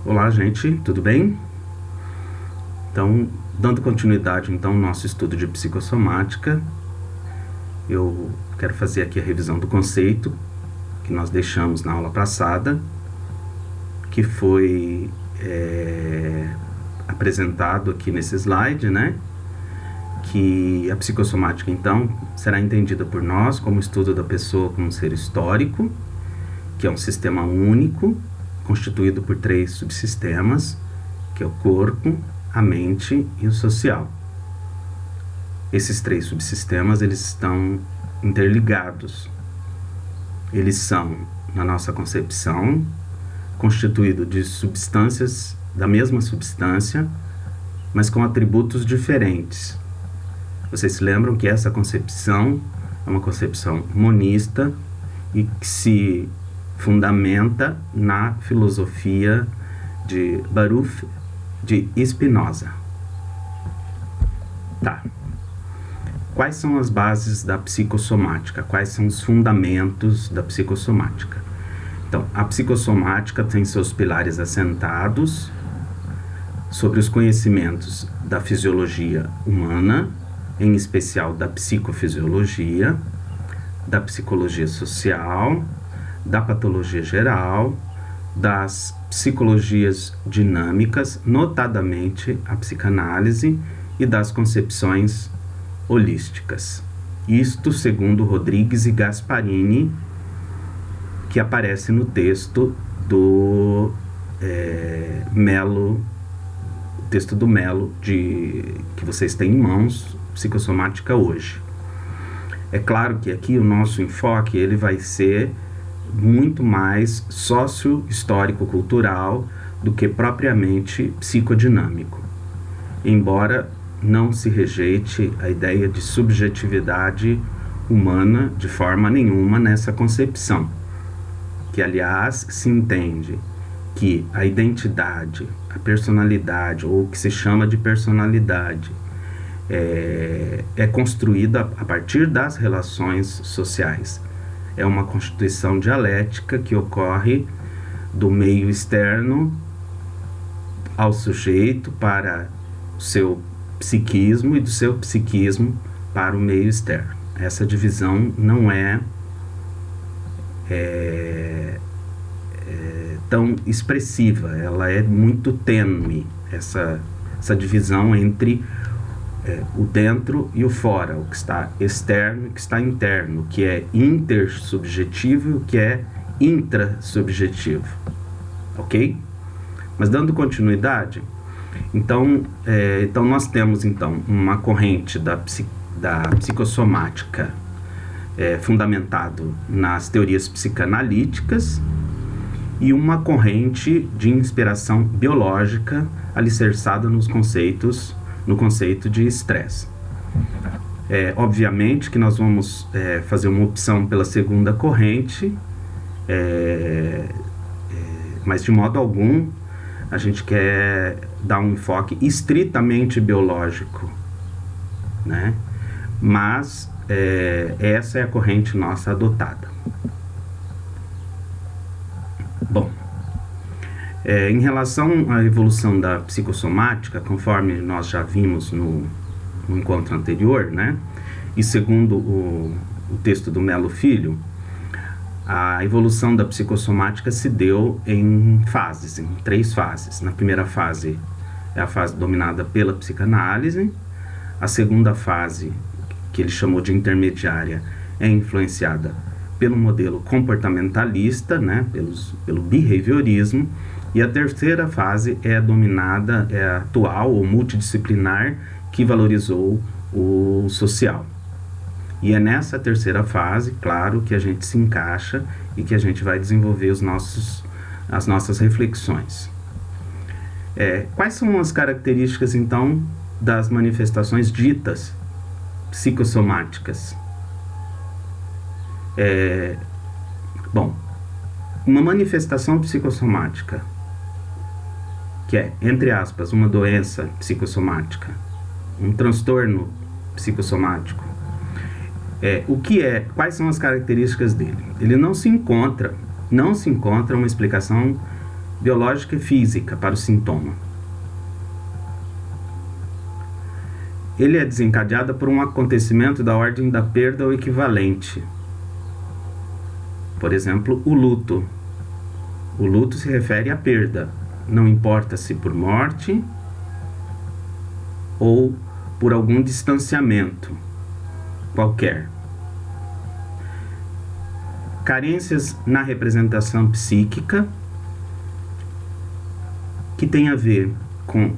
Olá, gente, tudo bem? Então, dando continuidade então ao nosso estudo de psicossomática, eu quero fazer aqui a revisão do conceito que nós deixamos na aula passada, que foi apresentado aqui nesse slide, né? Que a psicossomática, então, será entendida por nós como estudo da pessoa como um ser histórico, que é um sistema único, constituído por 3 subsistemas, que é o corpo, a mente e o social. Esses 3 subsistemas, eles estão interligados. Eles são, na nossa concepção, constituídos de substâncias da mesma substância, mas com atributos diferentes. Vocês se lembram que essa concepção é uma concepção monista e que se fundamenta na filosofia de Baruch de Spinoza. Tá. Quais são as bases da psicossomática? Quais são os fundamentos da psicossomática? Então, a psicossomática tem seus pilares assentados sobre os conhecimentos da fisiologia humana, em especial da psicofisiologia, da psicologia social, da patologia geral, das psicologias dinâmicas, notadamente a psicanálise, e das concepções holísticas. Isto segundo Rodrigues e Gasparini, que aparece no texto do Mello, o texto do Mello, que vocês têm em mãos, Psicossomática Hoje. É claro que aqui o nosso enfoque ele vai ser muito mais sócio-histórico-cultural do que propriamente psicodinâmico, embora não se rejeite a ideia de subjetividade humana de forma nenhuma nessa concepção, que aliás se entende que a identidade, a personalidade, ou o que se chama de personalidade, é construída a partir das relações sociais. É uma constituição dialética que ocorre do meio externo ao sujeito para o seu psiquismo e do seu psiquismo para o meio externo. Essa divisão não é tão expressiva, ela é muito tênue, essa divisão entre o dentro e o fora, o que está externo e o que está interno, o que é intersubjetivo e o que é intrasubjetivo, ok? Mas dando continuidade, então nós temos então uma corrente da psicossomática fundamentado nas teorias psicanalíticas e uma corrente de inspiração biológica alicerçada no conceito de estresse. Obviamente que nós vamos fazer uma opção pela segunda corrente, mas de modo algum a gente quer dar um enfoque estritamente biológico, né? Mas essa é a corrente nossa adotada. Bom, em relação à evolução da psicossomática, conforme nós já vimos no encontro anterior, né? E segundo o texto do Mello Filho, a evolução da psicossomática se deu em fases, em 3 fases. Na primeira fase é a fase dominada pela psicanálise. A segunda fase, que ele chamou de intermediária, é influenciada pelo modelo comportamentalista, né, pelo behaviorismo. E a terceira fase é dominada, é a atual ou multidisciplinar, que valorizou o social. E é nessa terceira fase, claro, que a gente se encaixa e que a gente vai desenvolver as nossas reflexões. Quais são as características, então, das manifestações ditas psicossomáticas? Bom, uma manifestação psicossomática, que é, entre aspas, uma doença psicossomática, um transtorno psicossomático, quais são as características dele? Ele não se encontra uma explicação biológica e física para o sintoma. Ele é desencadeado por um acontecimento da ordem da perda ou equivalente. Por exemplo, o luto. O luto se refere à perda, não importa se por morte ou por algum distanciamento qualquer. Carências na representação psíquica, que tem a ver com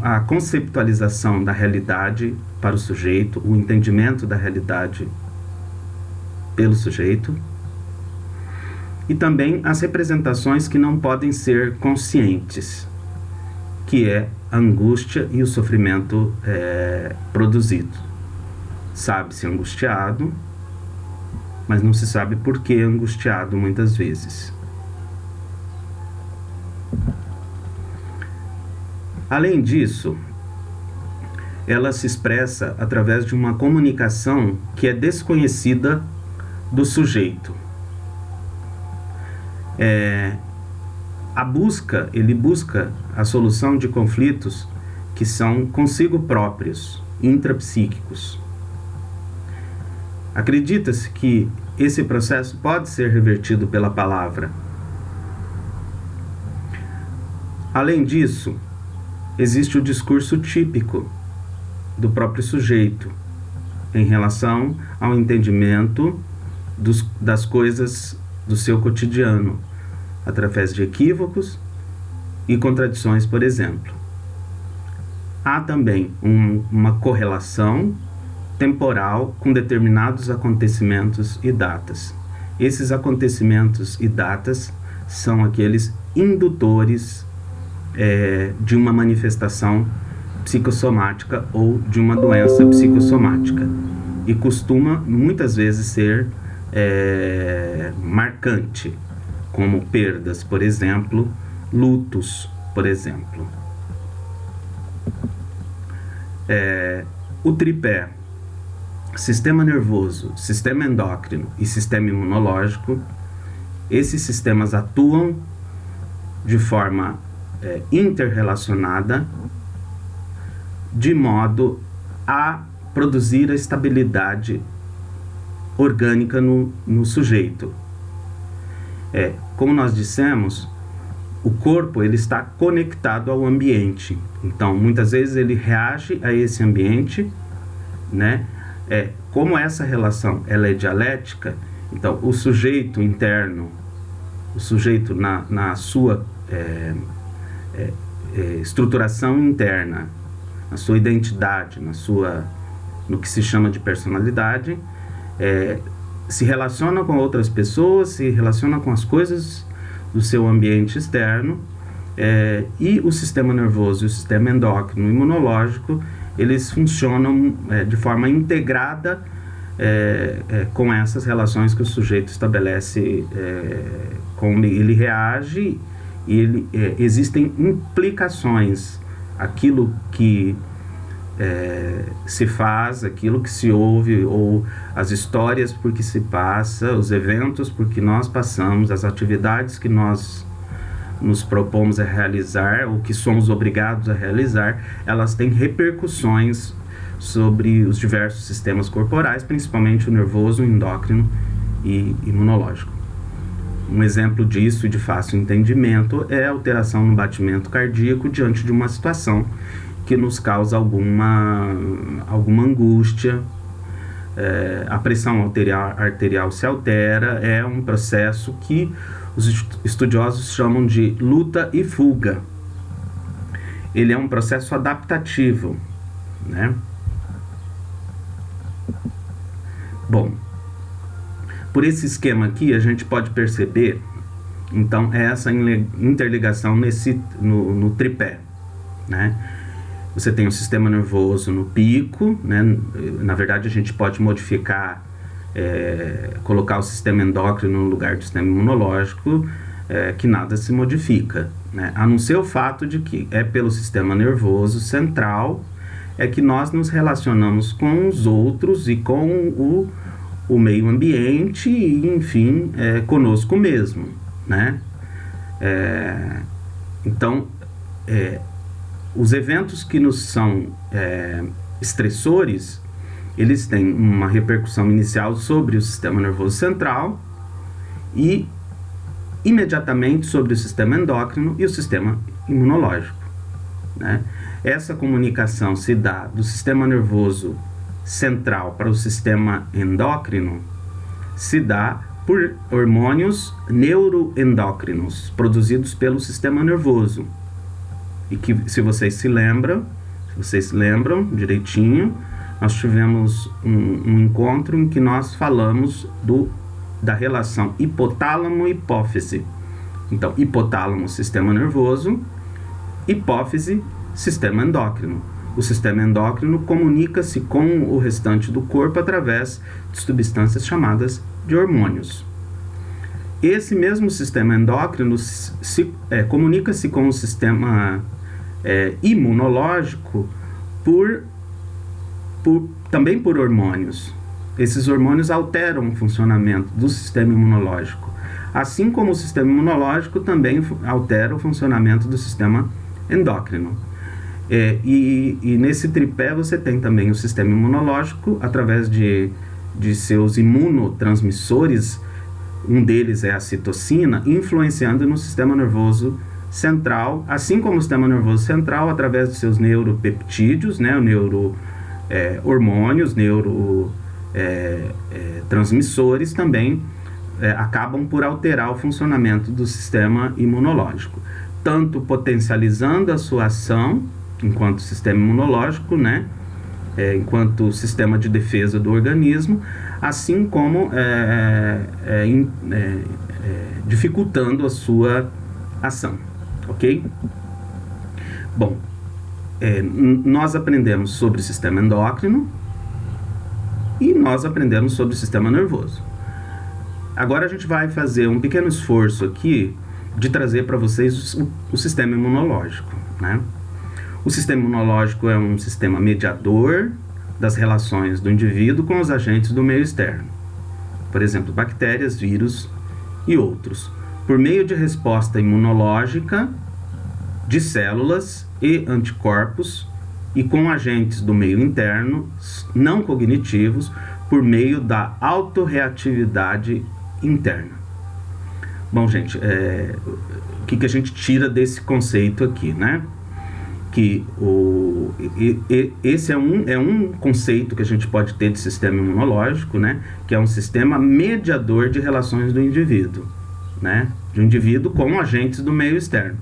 a conceptualização da realidade para o sujeito, o entendimento da realidade pelo sujeito, e também as representações que não podem ser conscientes, que é a angústia e o sofrimento produzido. Sabe-se angustiado, mas não se sabe por que angustiado muitas vezes. Além disso, ela se expressa através de uma comunicação que é desconhecida do sujeito. Ele busca a solução de conflitos que são consigo próprios, intrapsíquicos. Acredita-se que esse processo pode ser revertido pela palavra. Além disso, existe o discurso típico do próprio sujeito em relação ao entendimento das coisas do seu cotidiano, através de equívocos e contradições, por exemplo. Há também uma correlação temporal com determinados acontecimentos e datas. Esses acontecimentos e datas são aqueles indutores de uma manifestação psicossomática ou de uma doença psicossomática, e costuma muitas vezes ser marcante, como perdas, por exemplo, lutos, por exemplo. O tripé, sistema nervoso, sistema endócrino e sistema imunológico, esses sistemas atuam de forma interrelacionada, de modo a produzir a estabilidade orgânica no sujeito. Como nós dissemos, o corpo ele está conectado ao ambiente. Então, muitas vezes ele reage a esse ambiente, né? Como essa relação ela é dialética, então o sujeito interno, o sujeito na sua estruturação interna, na sua identidade, no que se chama de personalidade, se relaciona com outras pessoas, se relaciona com as coisas do seu ambiente externo, e o sistema nervoso e o sistema endócrino e imunológico, eles funcionam de forma integrada com essas relações que o sujeito estabelece, como ele reage, e existem implicações, aquilo que se faz, aquilo que se ouve, ou as histórias por que se passa, os eventos por que nós passamos, as atividades que nós nos propomos a realizar, ou que somos obrigados a realizar, elas têm repercussões sobre os diversos sistemas corporais, principalmente o nervoso, o endócrino e imunológico. Um exemplo disso, de fácil entendimento, é a alteração no batimento cardíaco diante de uma situação que nos causa alguma angústia. A pressão arterial se altera, é um processo que os estudiosos chamam de luta e fuga. Ele é um processo adaptativo, né? Bom, por esse esquema aqui, a gente pode perceber, então, essa interligação no tripé, né? Você tem o sistema nervoso no pico, né? Na verdade, a gente pode modificar, colocar o sistema endócrino no lugar do sistema imunológico, que nada se modifica, né? A não ser o fato de que é pelo sistema nervoso central que nós nos relacionamos com os outros e com o meio ambiente e, enfim, conosco mesmo, né? Então, os eventos que nos são estressores, eles têm uma repercussão inicial sobre o sistema nervoso central e imediatamente sobre o sistema endócrino e o sistema imunológico, né? Essa comunicação se dá do sistema nervoso central para o sistema endócrino, se dá por hormônios neuroendócrinos produzidos pelo sistema nervoso. E que, se vocês se lembram direitinho, nós tivemos um encontro em que nós falamos da relação hipotálamo-hipófise. Então, hipotálamo, sistema nervoso, hipófise, sistema endócrino. O sistema endócrino comunica-se com o restante do corpo através de substâncias chamadas de hormônios. Esse mesmo sistema endócrino comunica-se com o sistema imunológico também por hormônios. Esses hormônios alteram o funcionamento do sistema imunológico, assim como o sistema imunológico também altera o funcionamento do sistema endócrino. E nesse tripé você tem também o sistema imunológico através de seus imunotransmissores. Um deles é a citocina, influenciando no sistema nervoso central, assim como o sistema nervoso central, através dos seus neuropeptídeos, né, hormônios, transmissores também acabam por alterar o funcionamento do sistema imunológico, tanto potencializando a sua ação enquanto sistema imunológico, né, enquanto sistema de defesa do organismo, assim como dificultando a sua ação, ok? Bom, nós aprendemos sobre o sistema endócrino e nós aprendemos sobre o sistema nervoso. Agora a gente vai fazer um pequeno esforço aqui de trazer para vocês o sistema imunológico, né? O sistema imunológico é um sistema mediador das relações do indivíduo com os agentes do meio externo, por exemplo, bactérias, vírus e outros, por meio de resposta imunológica de células e anticorpos e com agentes do meio interno não cognitivos por meio da autorreatividade interna. Bom, gente, o que a gente tira desse conceito aqui, né? Que esse é um conceito que a gente pode ter de sistema imunológico, né? Que é um sistema mediador de relações do indivíduo, né? De um indivíduo com agentes do meio externo.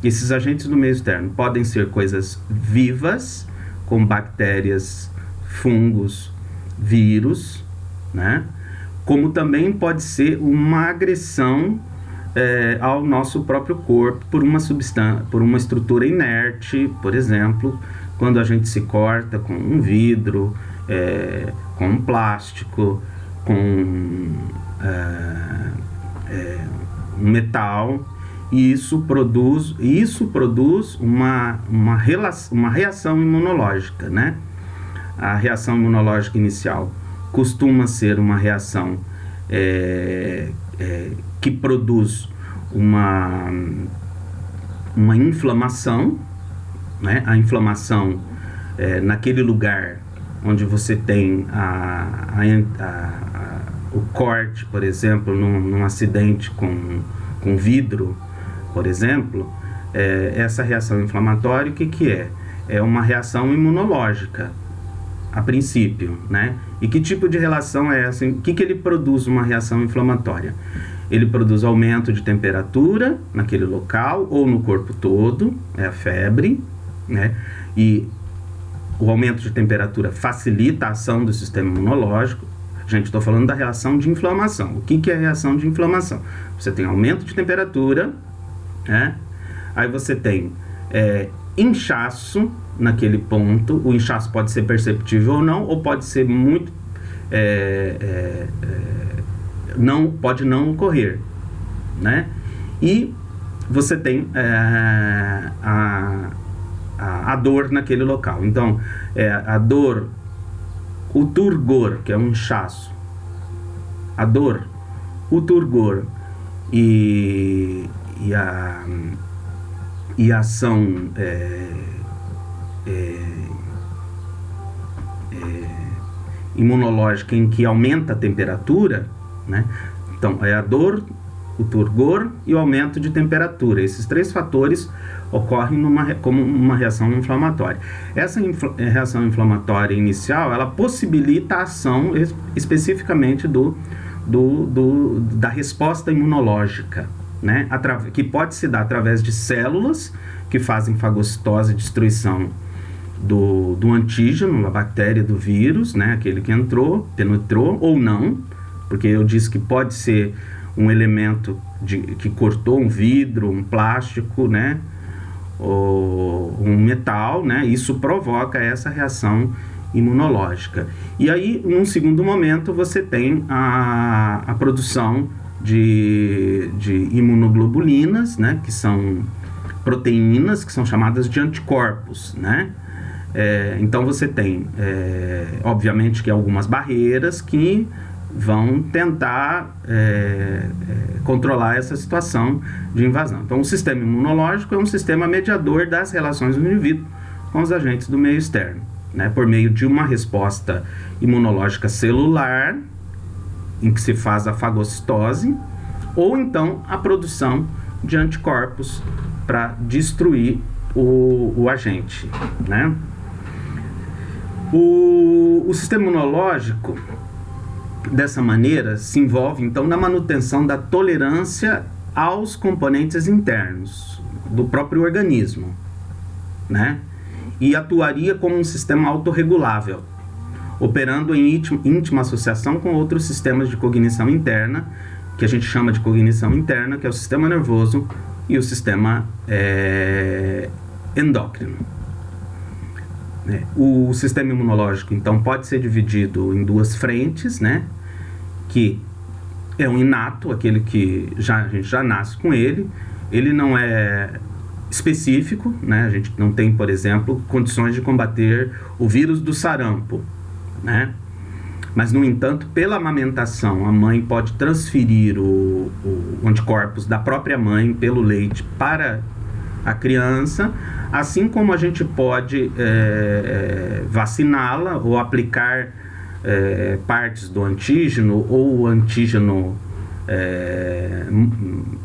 Esses agentes do meio externo podem ser coisas vivas, como bactérias, fungos, vírus, né? Como também pode ser uma agressão ao nosso próprio corpo por uma substância, por uma estrutura inerte, por exemplo, quando a gente se corta com um vidro, com um plástico, com um metal, e isso produz uma reação imunológica, né? A reação imunológica inicial costuma ser uma reação que produz uma inflamação, né? A inflamação naquele lugar onde você tem o corte, por exemplo, num acidente com vidro, por exemplo, essa reação inflamatória, o que é? É uma reação imunológica, a princípio, né? E que tipo de relação é essa? O que ele produz uma reação inflamatória? Ele produz aumento de temperatura naquele local ou no corpo todo, é a febre, né? E o aumento de temperatura facilita a ação do sistema imunológico. Gente, estou falando da reação de inflamação. O que é a reação de inflamação? Você tem aumento de temperatura, né? Aí você tem inchaço naquele ponto. O inchaço pode ser perceptível ou não, ou pode ser muito... pode não ocorrer, né? E você tem a dor naquele local. Então, a dor, o turgor, que é um inchaço, a dor, o turgor e a ação imunológica em que aumenta a temperatura, né? Então, é a dor, o turgor e o aumento de temperatura. Esses 3 fatores ocorrem como uma reação inflamatória. Essa reação inflamatória inicial, ela possibilita a ação especificamente da resposta imunológica, né? Que pode se dar através de células que fazem fagocitose e destruição do antígeno, a bactéria do vírus, né? Aquele que penetrou ou não, porque eu disse que pode ser um elemento que cortou um vidro, um plástico, né? Ou um metal, né? Isso provoca essa reação imunológica. E aí, num segundo momento, você tem a produção de imunoglobulinas, né? Que são proteínas que são chamadas de anticorpos, né? Então você tem, obviamente, que algumas barreiras que vão tentar controlar essa situação de invasão. Então, o sistema imunológico é um sistema mediador das relações do indivíduo com os agentes do meio externo, né, por meio de uma resposta imunológica celular, em que se faz a fagocitose, ou então a produção de anticorpos para destruir o agente, né? O sistema imunológico, dessa maneira, se envolve então na manutenção da tolerância aos componentes internos do próprio organismo, né? E atuaria como um sistema autorregulável, operando em íntima associação com outros sistemas de cognição interna, que a gente chama de cognição interna, que é o sistema nervoso e o sistema endócrino. O sistema imunológico, então, pode ser dividido em 2 frentes, né? Que é um inato, aquele que a gente já nasce com ele. Ele não é específico, né? A gente não tem, por exemplo, condições de combater o vírus do sarampo, né? Mas, no entanto, pela amamentação, a mãe pode transferir o anticorpos da própria mãe pelo leite para a criança, assim como a gente pode vaciná-la ou aplicar partes do antígeno ou o antígeno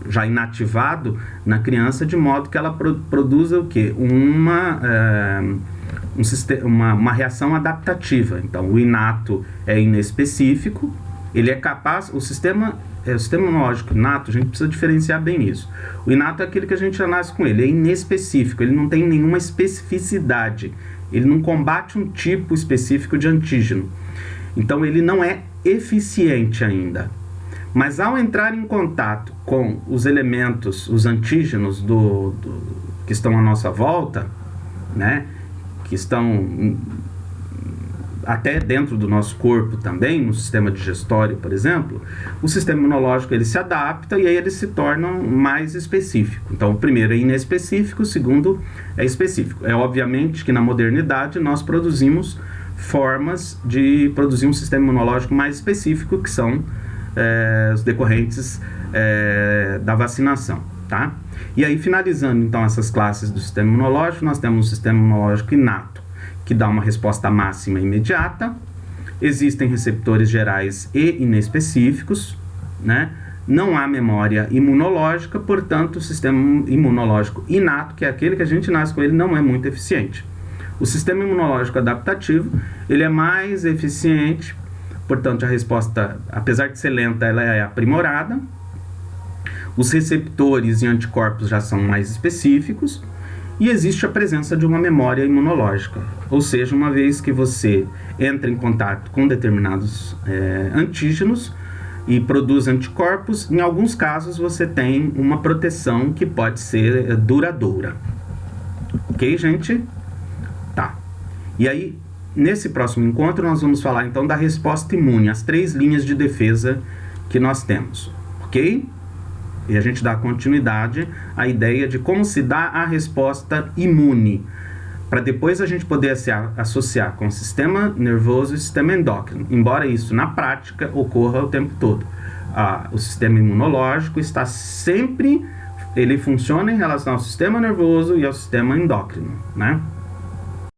já inativado na criança, de modo que ela produza o quê? Uma reação adaptativa. Então, o inato é inespecífico, ele é capaz, o sistema imunológico inato, a gente precisa diferenciar bem isso. O inato é aquele que a gente já nasce com ele, é inespecífico, ele não tem nenhuma especificidade, ele não combate um tipo específico de antígeno. Então, ele não é eficiente ainda. Mas, ao entrar em contato com os elementos, os antígenos que estão à nossa volta, né, que estão até dentro do nosso corpo também, no sistema digestório, por exemplo, o sistema imunológico ele se adapta e aí ele se torna mais específico. Então, o primeiro é inespecífico, o segundo é específico. É obviamente que na modernidade nós produzimos formas de produzir um sistema imunológico mais específico, que são os decorrentes da vacinação, tá? E aí, finalizando então essas classes do sistema imunológico, nós temos um sistema imunológico inato, que dá uma resposta máxima imediata. Existem receptores gerais e inespecíficos, né? Não há memória imunológica, portanto, o sistema imunológico inato, que é aquele que a gente nasce com ele, não é muito eficiente. O sistema imunológico adaptativo, ele é mais eficiente, portanto, a resposta, apesar de ser lenta, ela é aprimorada. Os receptores e anticorpos já são mais específicos. E existe a presença de uma memória imunológica, ou seja, uma vez que você entra em contato com determinados antígenos e produz anticorpos, em alguns casos você tem uma proteção que pode ser duradoura. Ok, gente? Tá. E aí, nesse próximo encontro, nós vamos falar então da resposta imune, as 3 linhas de defesa que nós temos, ok? E a gente dá continuidade à ideia de como se dá a resposta imune, para depois a gente poder se associar com o sistema nervoso e o sistema endócrino, embora isso na prática ocorra o tempo todo. O sistema imunológico está sempre ele funciona em relação ao sistema nervoso e ao sistema endócrino, né?